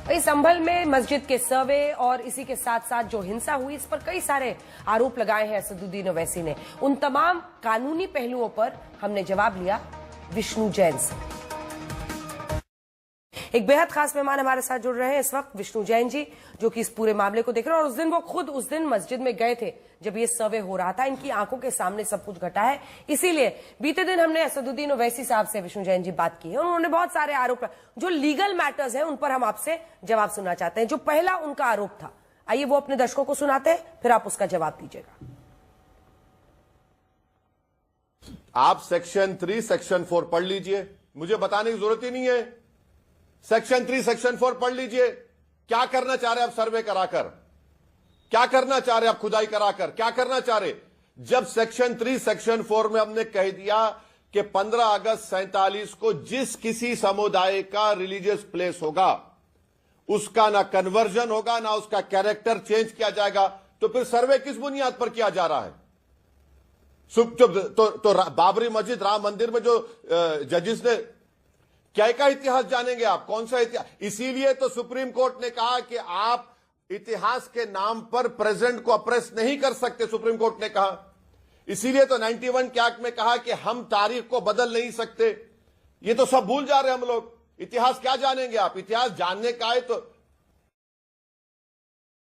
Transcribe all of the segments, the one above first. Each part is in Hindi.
वही संभल में मस्जिद के सर्वे और इसी के साथ साथ जो हिंसा हुई, इस पर कई सारे आरोप लगाए हैं असदुद्दीन ओवैसी ने। उन तमाम कानूनी पहलुओं पर हमने जवाब लिया विष्णु जैन से। एक बेहद खास मेहमान हमारे साथ जुड़ रहे हैं इस वक्त, विष्णु जैन जी, जो कि इस पूरे मामले को देख रहे हैं और उस दिन वो खुद उस दिन मस्जिद में गए थे जब ये सर्वे हो रहा था। इनकी आंखों के सामने सब कुछ घटा है, इसीलिए बीते दिन हमने असदुद्दीन ओवैसी साहब से विष्णु जैन जी बात की है। उन्होंने बहुत सारे आरोप, जो लीगल मैटर्स हैं उन पर हम आपसे जवाब सुनना चाहते हैं। जो पहला उनका आरोप था, आइए वो अपने दर्शकों को सुनाते हैं, फिर आप उसका जवाब दीजिएगा। आप सेक्शन 3 सेक्शन 4 पढ़ लीजिए, मुझे बताने की जरूरत ही नहीं है। सेक्शन 3 सेक्शन 4 पढ़ लीजिए। क्या करना चाह रहे आप सर्वे कराकर? क्या करना चाह रहे आप खुदाई कराकर? क्या करना चाह रहे? जब सेक्शन 3 सेक्शन 4 में हमने कह दिया कि 15 अगस्त 47 को जिस किसी समुदाय का रिलीजियस प्लेस होगा उसका ना कन्वर्जन होगा, ना उसका कैरेक्टर चेंज किया जाएगा, तो फिर सर्वे किस बुनियाद पर किया जा रहा है? तो बाबरी मस्जिद, राम मंदिर में जो जजेस ने क्या का इतिहास जानेंगे आप? कौन सा इतिहास? इसीलिए तो सुप्रीम कोर्ट ने कहा कि आप इतिहास के नाम पर प्रेजेंट को अप्रेस नहीं कर सकते, सुप्रीम कोर्ट ने कहा। इसीलिए तो 91 के एक्ट में कहा कि हम तारीख को बदल नहीं सकते। ये तो सब भूल जा रहे हैं हम लोग। इतिहास क्या जानेंगे आप? इतिहास जानने का है तो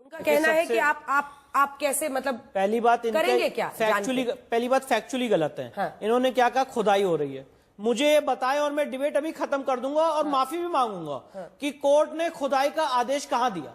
उनका कहना है कि आप कैसे, मतलब पहली बात करेंगे क्या? पहली बात फैक्चुअली गलत है। हाँ। इन्होंने क्या कहा, खुदाई हो रही है। मुझे ये बताएं और मैं डिबेट अभी खत्म कर दूंगा और माफी भी मांगूंगा कि कोर्ट ने खुदाई का आदेश कहां दिया।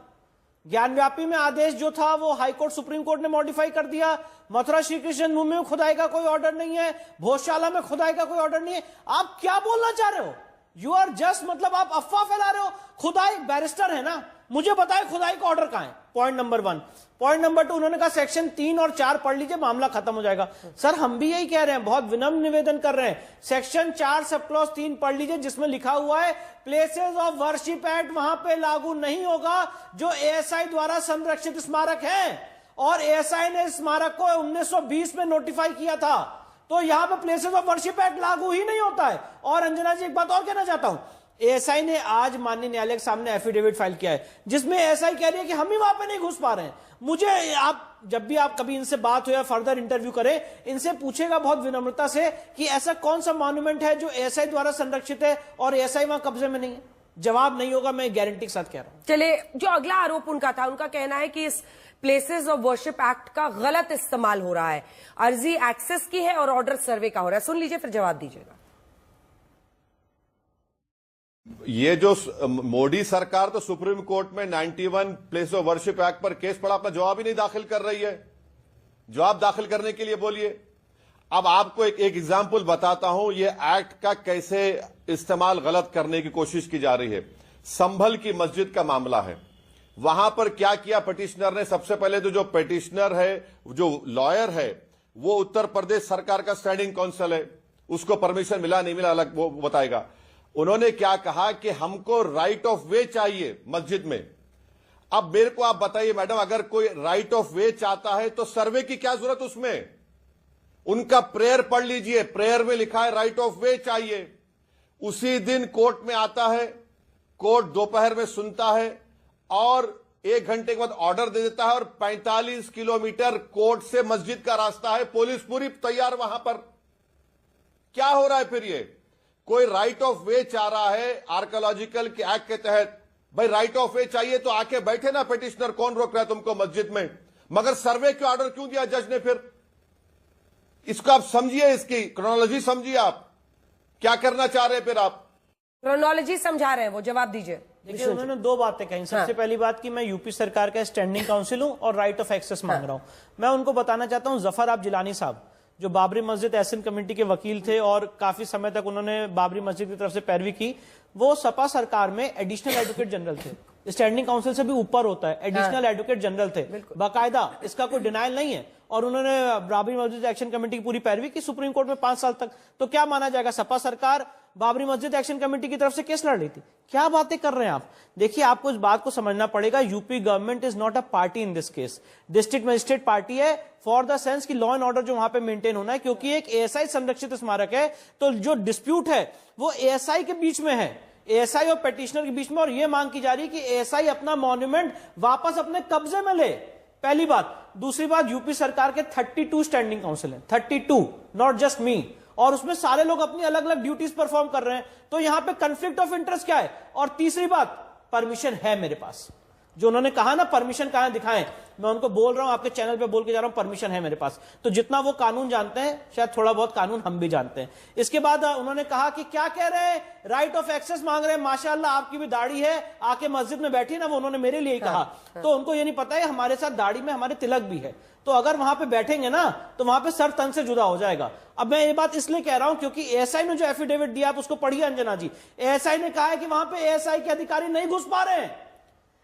ज्ञानव्यापी में आदेश जो था वो हाई कोर्ट सुप्रीम कोर्ट ने मॉडिफाई कर दिया। मथुरा श्री कृष्ण भूमि में खुदाई का कोई ऑर्डर नहीं है, भोजशाला में खुदाई का कोई ऑर्डर नहीं है। आप क्या बोलना चाह रहे हो? यू आर जस्ट, मतलब आप अफवाह फैला रहे हो। खुदाई, बैरिस्टर है ना, मुझे बताए खुदाई का ऑर्डर कहां है? Point number 1। पॉइंट नंबर 2, उन्होंने कहा सेक्शन 3 और 4 पढ़ लीजिए, मामला खत्म हो जाएगा। सर हम भी यही कह रहे हैं, बहुत विनम्र निवेदन कर रहे हैं। सेक्शन 4 सब क्लॉज 3 पढ़ लीजिए, जिसमें लिखा हुआ है प्लेसेस ऑफ वर्शिप एक्ट वहां पे लागू नहीं होगा जो एएसआई द्वारा संरक्षित स्मारक है। और एएसआई ने स्मारक को 1920 में नोटिफाई किया था, तो यहां पे प्लेसेस ऑफ वर्शिप एक्ट लागू ही नहीं होता है। और अंजना जी, एक बात और कहना चाहता हूं, एएसआई ने आज माननीय न्यायालय के सामने एफिडेविट फाइल किया है जिसमें एएसआई कह रही है कि हम ही वहां पे नहीं घुस पा रहे हैं। मुझे आप जब भी आप कभी इनसे बात हो या फर्दर इंटरव्यू करें, इनसे पूछेगा बहुत विनम्रता से कि ऐसा कौन सा मॉन्यूमेंट है जो एएसआई द्वारा संरक्षित है और एएसआई वहां कब्जे में नहीं है। जवाब नहीं होगा, मैं गारंटी के साथ कह रहा हूं। चले, जो अगला आरोप उनका था, उनका कहना है कि इस प्लेसेस ऑफ वर्शिप एक्ट का गलत इस्तेमाल हो रहा है। अर्जी एक्सेस की है और ऑर्डर सर्वे का हो रहा है। सुन लीजिए, फिर जवाब दीजिएगा। ये जो मोदी सरकार तो सुप्रीम कोर्ट में 91 प्लेस ऑफ वर्शिप एक्ट पर केस पड़ा, अपना जवाब ही नहीं दाखिल कर रही है। जवाब दाखिल करने के लिए बोलिए। अब आपको एक एग्जाम्पल बताता हूं, ये एक्ट का कैसे इस्तेमाल गलत करने की कोशिश की जा रही है। संभल की मस्जिद का मामला है। वहां पर क्या किया पिटिशनर ने? सबसे पहले तो जो पिटिशनर है, जो लॉयर है, वो उत्तर प्रदेश सरकार का स्टैंडिंग काउंसिल है, उसको परमिशन मिला नहीं मिला अलग वो बताएगा। उन्होंने क्या कहा कि हमको राइट ऑफ वे चाहिए मस्जिद में। अब मेरे को आप बताइए मैडम, अगर कोई राइट ऑफ वे चाहता है तो सर्वे की क्या जरूरत उसमें? उनका प्रेयर पढ़ लीजिए, प्रेयर में लिखा है राइट ऑफ वे चाहिए। उसी दिन कोर्ट में आता है, कोर्ट दोपहर में सुनता है और 1 घंटे के बाद ऑर्डर दे देता है और 45 किलोमीटर कोर्ट से मस्जिद का रास्ता है, पुलिस पूरी तैयार वहां पर। क्या हो रहा है फिर? ये कोई राइट ऑफ वे चाह रहा है आर्कियोलॉजिकल एक्ट के तहत, भाई राइट ऑफ वे चाहिए तो आके बैठे ना पिटिशनर, कौन रोक रहा है तुमको मस्जिद में? मगर सर्वे के ऑर्डर क्यों दिया जज ने फिर? इसको आप समझिए, इसकी क्रोनोलॉजी समझिए। आप क्या करना चाह रहे हैं फिर? आप क्रोनोलॉजी समझा रहे हैं, वो जवाब दीजिए। देखिए, उन्होंने 2 बातें कही। सबसे पहली बात कि मैं यूपी सरकार का स्टैंडिंग काउंसिल हूं और राइट ऑफ एक्सेस मांग रहा हूं। मैं उनको बताना चाहता हूं, जफर आप जिलानी साहब जो बाबरी मस्जिद एहसन कमेटी के वकील थे और काफी समय तक उन्होंने बाबरी मस्जिद की तरफ से पैरवी की, वो सपा सरकार में एडिशनल एडवोकेट जनरल थे। स्टैंडिंग काउंसिल से भी ऊपर होता है, एडिशनल एडवोकेट जनरल थे बाकायदा, इसका कोई डिनाइल नहीं है। और उन्होंने बाबरी मस्जिद एक्शन कमेटी की पूरी पैरवी की सुप्रीम कोर्ट में 5 साल तक। तो क्या माना जाएगा, सपा सरकार बाबरी मस्जिद एक्शन कमेटी की तरफ से केस लड़ रही थी? क्या बातें कर रहे हैं आप? देखिए, आपको इस बात को समझना पड़ेगा, UP government is not a party in this case. District magistrate party है फॉर द सेंस की लॉ एंड ऑर्डर जो वहां पे मेंटेन होना है, क्योंकि एक एएसआई संरक्षित स्मारक है, तो जो डिस्प्यूट है वो एएसआई के बीच में है। एएसआई और पेटिशनर के बीच में, और यह मांग की जा रही है कि एएसआई अपना मॉन्यूमेंट वापस अपने कब्जे में ले। पहली बात। दूसरी बात, यूपी सरकार के 32 स्टैंडिंग काउंसिल हैं, 32, नॉट जस्ट मी, और उसमें सारे लोग अपनी अलग अलग ड्यूटीज परफॉर्म कर रहे हैं, तो यहां पे कॉन्फ्लिक्ट ऑफ इंटरेस्ट क्या है? और तीसरी बात, परमिशन है मेरे पास, जो उन्होंने कहा ना परमिशन कहां दिखाएं, मैं उनको बोल रहा हूं, आपके चैनल पे बोल के जा रहा हूं, परमिशन है मेरे पास। तो जितना वो कानून जानते हैं, शायद थोड़ा बहुत कानून हम भी जानते हैं। इसके बाद उन्होंने कहा कि क्या कह रहे हैं, राइट ऑफ एक्सेस मांग रहे हैं। माशाअल्लाह, आपकी भी दाढ़ी है, आके मस्जिद में बैठी ना, वो उन्होंने मेरे लिए ही कहा। तो उनको ये नहीं पता है हमारे साथ दाढ़ी में हमारे तिलक भी है, तो अगर वहां पे बैठेंगे ना तो वहां पे सर तन से जुदा हो जाएगा। अब मैं ये बात इसलिए कह रहा हूं क्योंकि एएसआई ने जो एफिडेविट दिया, आप उसको पढ़िए अंजना जी। एएसआई ने कहा है कि वहां पे एएसआई के अधिकारी नहीं घुस पा रहे हैं।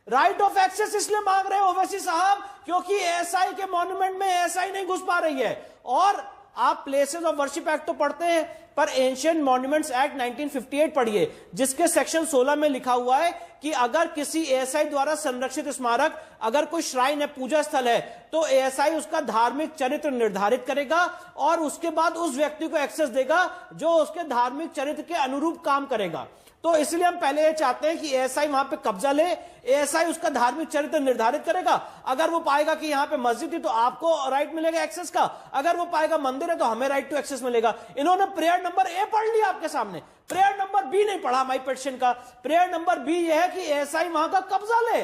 राइट ऑफ एक्सेस इसलिए मांग रहे हैं ओवैसी साहब क्योंकि एएसआई के मॉन्यूमेंट में एएसआई नहीं घुस पा रही है। और आप प्लेसेस ऑफ वर्शिप एक्ट तो पढ़ते हैं, पर एंशिएंट मॉन्यूमेंट्स एक्ट 1958 पढ़िए, जिसके सेक्शन 16 में लिखा हुआ है कि अगर किसी एएसआई द्वारा संरक्षित स्मारक, अगर कोई श्राइन है, पूजा स्थल है, तो एएसआई उसका धार्मिक चरित्र निर्धारित करेगा और उसके बाद उस व्यक्ति को एक्सेस देगा जो उसके धार्मिक चरित्र के अनुरूप काम करेगा। तो इसलिए हम पहले ये चाहते हैं कि एएसआई वहां पे कब्जा ले, एएसआई उसका धार्मिक चरित्र निर्धारित करेगा। अगर वो पाएगा कि यहां पे मस्जिद है तो आपको राइट मिलेगा एक्सेस का, अगर वो पाएगा मंदिर है तो हमें राइट टू एक्सेस मिलेगा। इन्होंने प्रेयर नंबर ए पढ़ लिया आपके सामने, प्रेयर नंबर बी नहीं पढ़ा माई पिटीशन का। प्रेयर नंबर बी यह है कि एएसआई वहां का कब्जा ले।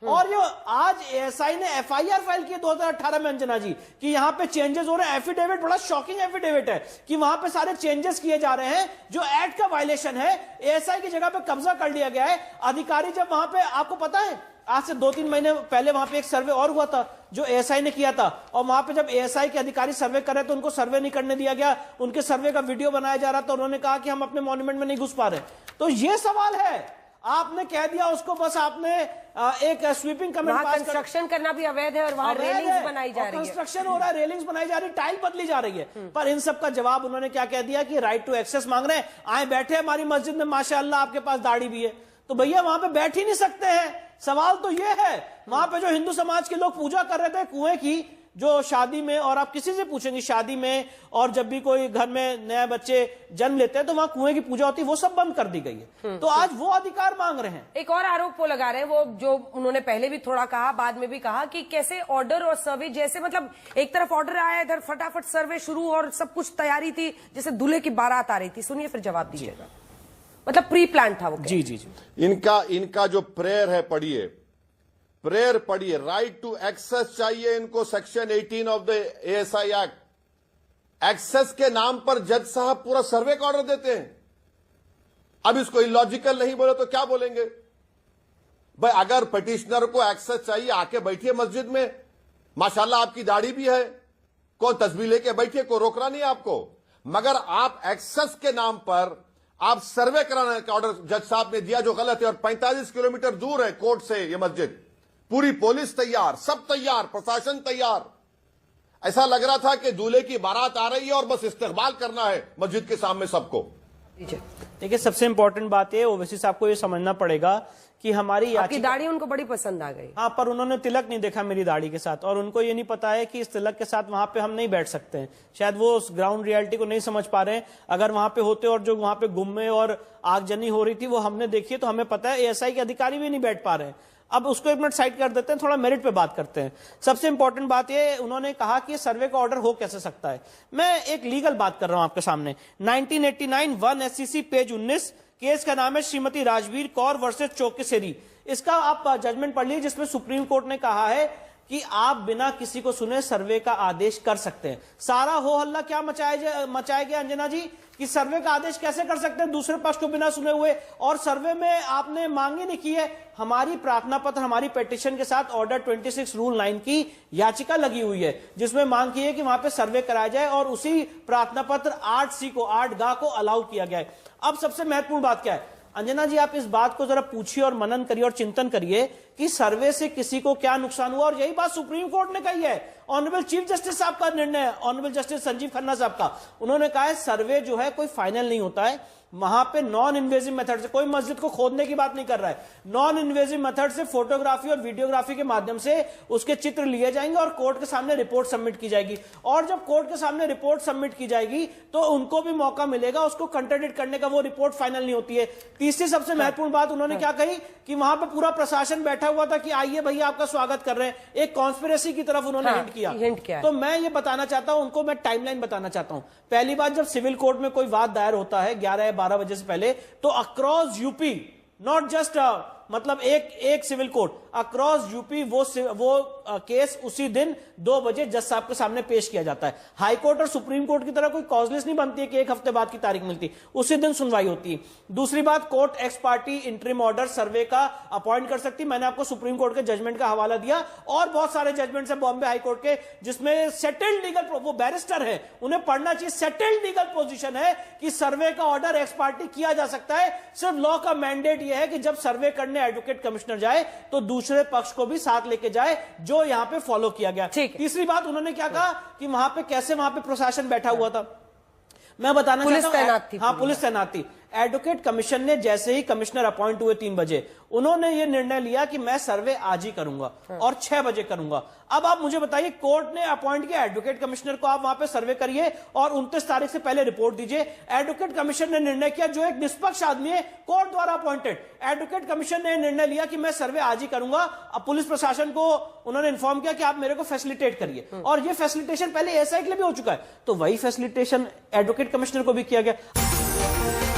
और जो आज एएसआई ने एफआईआर फाइल की 2018 में अंजना जी कि यहां पे चेंजेस हो रहे हैं, एफिडेविट बड़ा शॉकिंग एफिडेविट है कि वहां पे सारे चेंजेस किए जा रहे हैं जो एक्ट का वायलेशन है। एएसआई की जगह पे कब्जा कर लिया गया है। अधिकारी जब वहां पे, आपको पता है आज से 2-3 महीने पहले वहां पे एक सर्वे और हुआ था जो एएसआई ने किया था, और वहां पे जब एएसआई के अधिकारी सर्वे कर रहे तो उनको सर्वे नहीं करने दिया गया, उनके सर्वे का वीडियो बनाया जा रहा था, उन्होंने कहा कि हम अपने मॉन्यूमेंट में नहीं घुस पा रहे। तो ये सवाल है, आपने कह दिया उसको, बस आपने एक स्वीपिंग कमेंट पास कर, कंस्ट्रक्शन करना भी अवैध है और वहां रेलिंग्स बनाई जा रही है, कंस्ट्रक्शन हो रहा है, रेलिंग्स बनाई जा रही है, टाइल बदली जा रही है। पर इन सब का जवाब उन्होंने क्या कह दिया कि राइट टू एक्सेस मांग रहे हैं। आए बैठे हमारी मस्जिद में, माशाअल्लाह आपके पास दाढ़ी भी है, तो भैया वहां पे बैठ ही नहीं सकते हैं। सवाल तो ये है, वहां पे जो हिंदू समाज के लोग पूजा कर रहे थे कुएं की, जो शादी में, और आप किसी से पूछेंगे शादी में, और जब भी कोई घर में नए बच्चे जन्म लेते हैं तो वहां कुएं की पूजा होती है, वो सब बंद कर दी गई है। तो आज वो अधिकार मांग रहे हैं। एक और आरोप वो लगा रहे हैं, वो जो उन्होंने पहले भी थोड़ा कहा, बाद में भी कहा कि कैसे ऑर्डर और सर्वे, जैसे मतलब एक तरफ ऑर्डर आया, इधर फटाफट सर्वे शुरू और सब कुछ तैयारी थी, जैसे दूल्हे की बारात आ रही थी। सुनिए फिर जवाब दीजिएगा। मतलब प्री प्लान था वो। जी जी जी। इनका जो प्रेयर है पढ़िए, प्रेयर पढ़िए, राइट टू एक्सेस चाहिए इनको, section 18 of the ASI act. Access के नाम पर जज साहब पूरा सर्वे का ऑर्डर देते हैं। अब इसको इलॉजिकल नहीं बोले तो क्या बोलेंगे भाई? अगर पिटिशनर को एक्सेस चाहिए, आके बैठिए मस्जिद में, माशाल्लाह आपकी दाढ़ी भी है, कौन तस्बीह लेके बैठिए, कोई रोक रहा नहीं आपको। मगर आप एक्सेस के नाम पर आप सर्वे कराने का ऑर्डर जज साहब ने दिया जो गलत है, और 45 किलोमीटर दूर है कोर्ट से ये मस्जिद। पूरी पुलिस तैयार, सब तैयार, प्रशासन तैयार। ऐसा लग रहा था कि दूल्हे की बारात आ रही है और बस इस्तकबाल करना है मस्जिद के सामने सबको। देखिए, सबसे इंपॉर्टेंट बात है, ओवैसी साहब को ये समझना पड़ेगा कि हमारी आपकी दाढ़ी उनको बड़ी पसंद आ गई। हाँ, पर उन्होंने तिलक नहीं देखा मेरी दाढ़ी के साथ, और उनको ये नहीं पता है कि इस तिलक के साथ वहां पे हम नहीं बैठ सकते हैं। शायद वो उस ग्राउंड रियलिटी को नहीं समझ पा रहे हैं। अगर वहां पे होते और जो वहां पे गुम्मे और आगजनी हो रही थी वो हमने देखी है, तो हमें पता है एएसआई के अधिकारी भी नहीं बैठ पा रहे हैं। अब उसको एक मिनट साइड कर देते हैं, थोड़ा मेरिट पे बात करते हैं। सबसे इंपॉर्टेंट बात ये, उन्होंने कहा कि सर्वे का ऑर्डर हो कैसे सकता है। मैं एक लीगल बात कर रहा हूं आपके सामने। 1989 1 SCC पेज 19, केस का नाम है श्रीमती राजवीर कौर वर्सेस चौकीसेरी। इसका आप जजमेंट पढ़ लीजिए, जिसमें सुप्रीम कोर्ट ने कहा है कि आप बिना किसी को सुने सर्वे का आदेश कर सकते हैं। सारा हो हल्ला क्या मचाया गया अंजना जी कि सर्वे का आदेश कैसे कर सकते हैं दूसरे पक्ष को बिना सुने हुए, और सर्वे में आपने मांगी नहीं की है। हमारी प्रार्थना पत्र, हमारी पिटीशन के साथ ऑर्डर 26 रूल 9 की याचिका लगी हुई है, जिसमें मांग की है कि वहां पे सर्वे कराया जाए, और उसी प्रार्थना पत्र 8C को, 8 को अलाउ किया गया है। अब सबसे महत्वपूर्ण बात क्या है अंजना जी, आप इस बात को जरा पूछिए और मनन करिए और चिंतन करिए कि सर्वे से किसी को क्या नुकसान हुआ। और यही बात सुप्रीम कोर्ट ने कही है, ऑनरेबल चीफ जस्टिस साहब का निर्णय है, ऑनरेबल जस्टिस संजीव खन्ना साहब का। उन्होंने कहा है सर्वे जो है कोई फाइनल नहीं होता है, वहां पे नॉन इन्वेजिव मेथड से, कोई मस्जिद को खोदने की बात नहीं कर रहा है, नॉन इन्वेजिव मेथड से फोटोग्राफी और वीडियोग्राफी के माध्यम से उसके चित्र लिए जाएंगे और कोर्ट के सामने रिपोर्ट सबमिट की जाएगी। और जब कोर्ट के सामने रिपोर्ट सबमिट की जाएगी तो उनको भी मौका मिलेगा उसको कंट्राडिक्ट करने का, वो रिपोर्ट फाइनल नहीं होती है। तीसरी सबसे महत्वपूर्ण बात उन्होंने क्या कही कि वहां पे पूरा प्रशासन बैठा हुआ था कि आइए भैया आपका स्वागत कर रहे हैं, एक कॉन्स्पिरेसी की तरफ उन्होंने हिंट किया। तो मैं ये बताना चाहता हूं उनको, मैं टाइमलाइन बताना चाहता हूं। पहली बात, जब सिविल कोर्ट में कोई वाद दायर होता है 11 या 12 बजे से पहले, तो अक्रॉस यूपी, नॉट जस्ट मतलब एक सिविल कोर्ट, अक्रॉस यूपी वो केस उसी दिन 2 बजे जज साहब के सामने पेश किया जाता है। हाई कोर्ट और सुप्रीम कोर्ट की तरह कोई कॉजलेस नहीं बनती है कि एक हफ्ते बाद की तारीख मिलती, उसी दिन सुनवाई होती है। दूसरी बात, court ex party interim order survey का अपॉइंट कर सकती। मैंने आपको सुप्रीम कोर्ट के जजमेंट का हवाला दिया और बहुत सारे जजमेंट्स है बॉम्बे हाई कोर्ट के जिसमें सेटल्ड लीगल, वो बैरिस्टर है उन्हें पढ़ना चाहिए, सेटल्ड लीगल पोजीशन है कि सर्वे का ऑर्डर एक्स पार्टी किया जा सकता है। सिर्फ लॉ का मैंडेट यह है कि जब सर्वे करने एडवोकेट कमिश्नर जाए तो दूसरे पक्ष को भी साथ लेके जाए, जो यहां पे फॉलो किया गया। तीसरी बात उन्होंने क्या कहा कि वहां पे कैसे वहां पे प्रशासन बैठा हुआ था, मैं बताना चाहता हूं। हाँ, पुलिस तैनात थी। एडवोकेट कमीशन ने जैसे ही कमिश्नर अपॉइंट हुए 3 बजे, उन्होंने ये निर्णय लिया कि मैं सर्वे आज ही करूंगा और 6 बजे करूंगा। अब आप मुझे बताइए, कोर्ट ने अपॉइंट किया एडवोकेट कमिश्नर को, आप वहां पे सर्वे करिए और 29 तारीख से पहले रिपोर्ट दीजिए। एडवोकेट कमीशन ने निर्णय किया, जो एक निष्पक्ष आदमी है, कोर्ट द्वारा अपॉइंटेड, एडवोकेट कमीशन ने निर्णय लिया कि मैं सर्वे आज ही करूंगा। अब पुलिस प्रशासन को उन्होंने इन्फॉर्म किया कि आप मेरे को फैसिलिटेट करिए, और ये फैसिलिटेशन पहले एसआई के लिए भी हो चुका है, तो वही फैसिलिटेशन एडवोकेट कमिश्नर को भी किया गया।